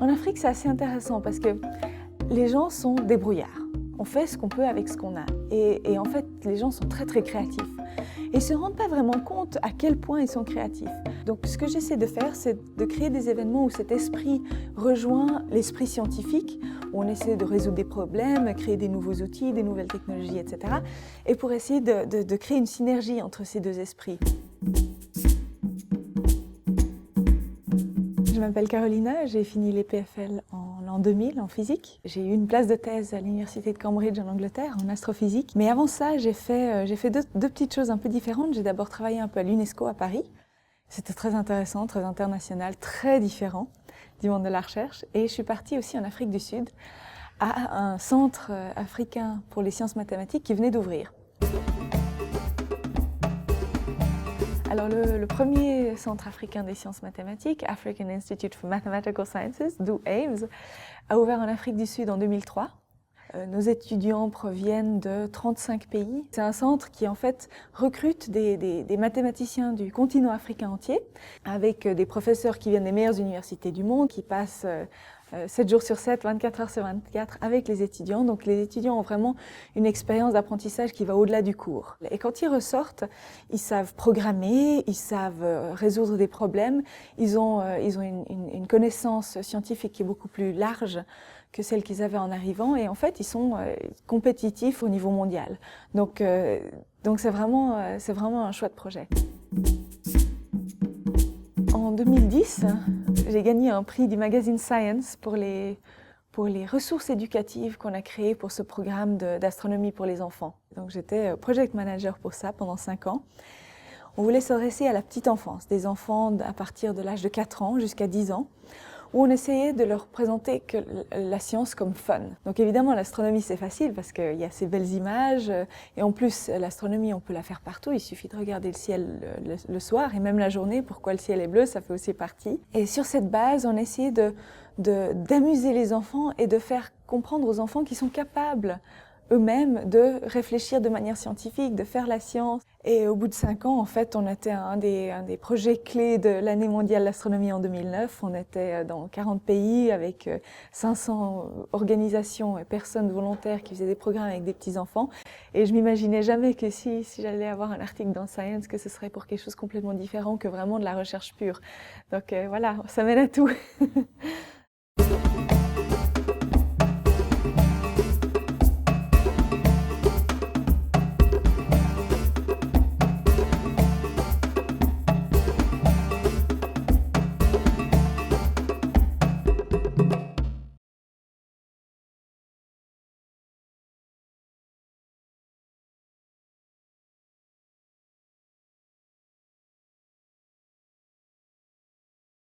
En Afrique, c'est assez intéressant parce que les gens sont débrouillards. On fait ce qu'on peut avec ce qu'on a. Et en fait, les gens sont très créatifs. Et ils ne se rendent pas vraiment compte à quel point ils sont créatifs. Donc ce que j'essaie de faire, c'est de créer des événements où cet esprit rejoint l'esprit scientifique, où on essaie de résoudre des problèmes, créer des nouveaux outils, des nouvelles technologies, etc. Et pour essayer de créer une synergie entre ces deux esprits. Je m'appelle Carolina, j'ai fini l'EPFL en l'an 2000 en physique. J'ai eu une place de thèse à l'université de Cambridge en Angleterre en astrophysique. Mais avant ça, j'ai fait deux petites choses un peu différentes. J'ai d'abord travaillé un peu à l'UNESCO à Paris. C'était très intéressant, très international, très différent du monde de la recherche. Et je suis partie aussi en Afrique du Sud à un centre africain pour les sciences mathématiques qui venait d'ouvrir. Alors le premier centre africain des sciences mathématiques, African Institute for Mathematical Sciences, d'où AIMS, a ouvert en Afrique du Sud en 2003. Nos étudiants proviennent de 35 pays. C'est un centre qui en fait recrute des mathématiciens du continent africain entier, avec des professeurs qui viennent des meilleures universités du monde, qui passent 7 jours sur 7, 24 heures sur 24 avec les étudiants. Donc les étudiants ont vraiment une expérience d'apprentissage qui va au-delà du cours. Et quand ils ressortent, ils savent programmer, ils savent résoudre des problèmes, ils ont une connaissance scientifique qui est beaucoup plus large que celle qu'ils avaient en arrivant, et en fait ils sont compétitifs au niveau mondial. Donc c'est vraiment un chouette projet. En 2010, j'ai gagné un prix du magazine Science pour les ressources éducatives qu'on a créées pour ce programme d'astronomie pour les enfants. Donc j'étais project manager pour ça pendant 5 ans. On voulait s'adresser à la petite enfance, des enfants à partir de l'âge de 4 ans jusqu'à 10 ans, où on essayait de leur présenter que la science comme fun. Donc évidemment, l'astronomie, c'est facile parce qu'il y a ces belles images. Et en plus, l'astronomie, on peut la faire partout. Il suffit de regarder le ciel le soir et même la journée. Pourquoi le ciel est bleu, ça fait aussi partie. Et sur cette base, on essayait d'amuser les enfants et de faire comprendre aux enfants qu'ils sont capables eux-mêmes de réfléchir de manière scientifique, de faire la science. Et au bout de 5 ans, en fait, on était un des projets clés de l'année mondiale de l'astronomie en 2009. On était dans 40 pays avec 500 organisations et personnes volontaires qui faisaient des programmes avec des petits-enfants. Et je m'imaginais jamais que si j'allais avoir un article dans Science, que ce serait pour quelque chose complètement différent que vraiment de la recherche pure. Donc voilà, ça mène à tout.